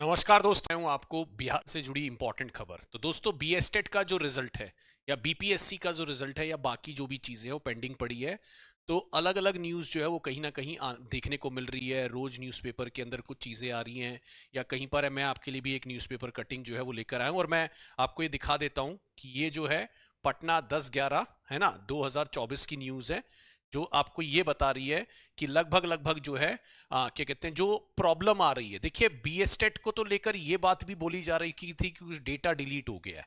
नमस्कार दोस्त, मैं हूं आपको बिहार से जुड़ी इंपॉर्टेंट खबर। तो दोस्तों, बीएसटेट का जो रिजल्ट है या बीपीएससी का जो रिजल्ट है या बाकी जो भी चीजें हैं वो पेंडिंग पड़ी है। तो अलग अलग न्यूज़ जो है वो कहीं ना कहीं देखने को मिल रही है। रोज न्यूज़पेपर के अंदर कुछ चीज़ें आ रही हैं या कहीं पर है। मैं आपके लिए भी एक न्यूज़पेपर कटिंग जो है वो लेकर आया हूं और मैं आपको ये दिखा देता हूं कि ये जो है पटना 10/11 है ना 2024 की न्यूज़ है, जो आपको ये बता रही है कि लगभग लगभग जो है क्या कहते हैं, जो प्रॉब्लम आ रही है। देखिए, बीएसटेट को तो लेकर ये बात भी बोली जा रही थी कि कुछ डेटा डिलीट हो गया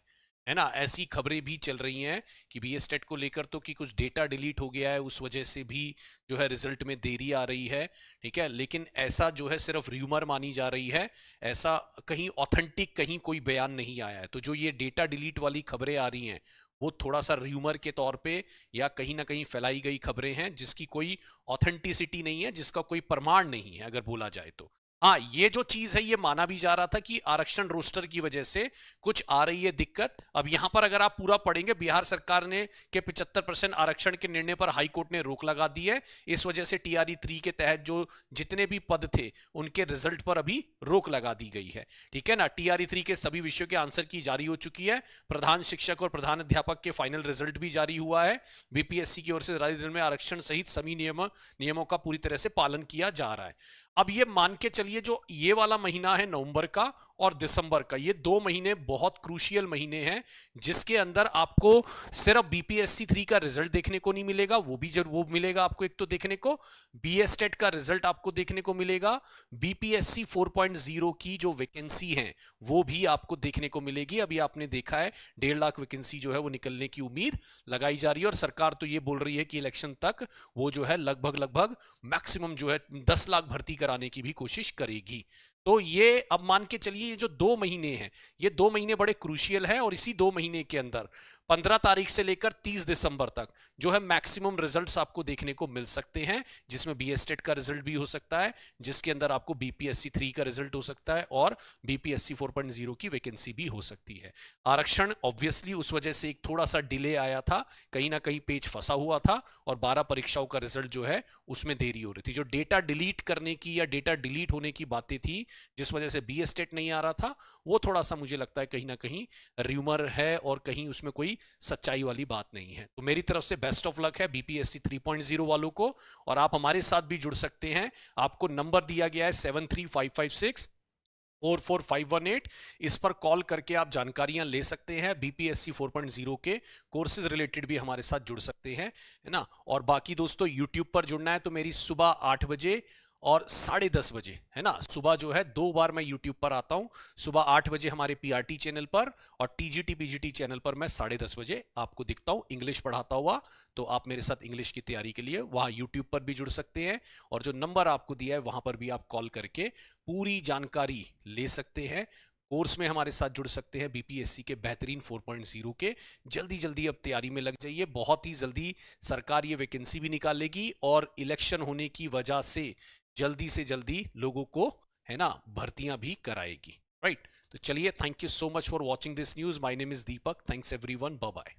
है ना। ऐसी खबरें भी चल रही हैं कि बीएसटेट को लेकर तो कि कुछ डेटा डिलीट हो गया है, उस वजह से भी जो है रिजल्ट में देरी आ रही है। ठीक है, लेकिन ऐसा जो है सिर्फ र्यूमर मानी जा रही है। ऐसा कहीं ऑथेंटिक कहीं कोई बयान नहीं आया है। तो जो ये डेटा डिलीट वाली खबरें आ रही हैं वो थोड़ा सा र्यूमर के तौर पे या कहीं ना कहीं फैलाई गई खबरें हैं, जिसकी कोई ऑथेंटिसिटी नहीं है, जिसका कोई प्रमाण नहीं है अगर बोला जाए तो। हाँ, ये जो चीज है ये माना भी जा रहा था कि आरक्षण रोस्टर की वजह से कुछ आ रही है दिक्कत। अब यहां पर अगर आप पूरा पढ़ेंगे, बिहार सरकार ने के 75% आरक्षण के निर्णय पर हाई कोर्ट ने रोक लगा दी है। इस वजह से टीआरई 3 के तहत जो जितने भी पद थे उनके रिजल्ट पर अभी रोक लगा दी गई है। ठीक है ना, टीआरई 3 के सभी विषयों के आंसर की जारी हो चुकी है। प्रधान शिक्षक और प्रधान अध्यापक के फाइनल रिजल्ट भी जारी हुआ है। बीपीएससी की ओर से जारी रिजल्ट में आरक्षण सहित सभी नियमों का पूरी तरह से पालन किया जा रहा है। अब ये मान के चलिए, जो ये वाला महीना है नवंबर का और दिसंबर का, ये 2 महीने बहुत क्रूशियल महीने हैं, जिसके अंदर आपको सिर्फ बीपीएससी 3 का रिजल्ट देखने को नहीं मिलेगा, वो भी जरूर वो मिलेगा आपको। एक तो देखने को बीएसटेट का रिजल्ट आपको देखने को मिलेगा, बीपीएससी 4.0 की जो वैकेंसी है वो भी आपको देखने को मिलेगी। अभी आपने देखा है 1.5 लाख वैकेंसी जो है वो निकलने की उम्मीद लगाई जा रही है और सरकार तो ये बोल रही है कि इलेक्शन तक वो जो है लगभग लगभग मैक्सिमम जो है 10 लाख भर्ती कराने की भी कोशिश करेगी। तो ये अब मान के चलिए, ये जो 2 महीने हैं ये 2 महीने बड़े क्रूशियल है और इसी 2 महीने के अंदर 15 तारीख से लेकर 30 दिसंबर तक जो है मैक्सिमम रिजल्ट्स आपको देखने को मिल सकते हैं, जिसमें बीएसटेट का रिजल्ट भी हो सकता है, जिसके अंदर आपको बीपीएससी 3 का रिजल्ट हो सकता है और बीपीएससी 4.0 की वैकेंसी भी हो सकती है। आरक्षण ऑब्वियसली उस वजह से एक थोड़ा सा डिले आया था, कहीं ना कहीं पेज फंसा हुआ था और 12 परीक्षाओं का रिजल्ट जो है उसमें देरी हो रही थी। जो डेटा डिलीट करने की या डेटा डिलीट होने की बातें थी, जिस वजह से बीएसटेट नहीं आ रहा था, वो थोड़ा सा मुझे लगता है कहीं ना कहीं र्यूमर है और कहीं उसमें कोई सच्चाई वाली बात नहीं है। तो मेरी तरफ से बेस्ट ऑफ लक है बीपीएससी 3.0 वालों को। और आप हमारे साथ भी जुड़ सकते हैं। आपको नंबर दिया गया है 7355644518। इस पर कॉल करके आप जानकारियां ले सकते हैं। बीपीएससी 4.0 के कोर्सेज रिलेटेड भी हमारे साथ जुड़ सकते हैं, है ना। और बाकी दोस्तों, यूट्यूब पर जुड़ना है तो मेरी सुबह 8 बजे और 10:30 बजे, है ना। सुबह जो है 2 बार मैं यूट्यूब पर आता हूं। सुबह 8 बजे हमारे पीआरटी चैनल पर और टीजीटी पीजीटी चैनल पर मैं 10:30 बजे आपको दिखता हूं इंग्लिश पढ़ाता हुआ। तो आप मेरे साथ इंग्लिश की तैयारी के लिए वहां यूट्यूब पर भी जुड़ सकते हैं और जो नंबर आपको दिया है वहां पर भी आप कॉल करके पूरी जानकारी ले सकते हैं। कोर्स में हमारे साथ जुड़ सकते हैं बीपीएससी के बेहतरीन 4.0 के। जल्दी जल्दी अब तैयारी में लग जाइए, बहुत ही जल्दी सरकार ये वैकेंसी भी निकालेगी और इलेक्शन होने की वजह से जल्दी लोगों को, है ना, भर्तियां भी कराएगी। राइट। तो चलिए, thank you so much for watching this news. My name is Deepak. Thanks everyone, bye bye.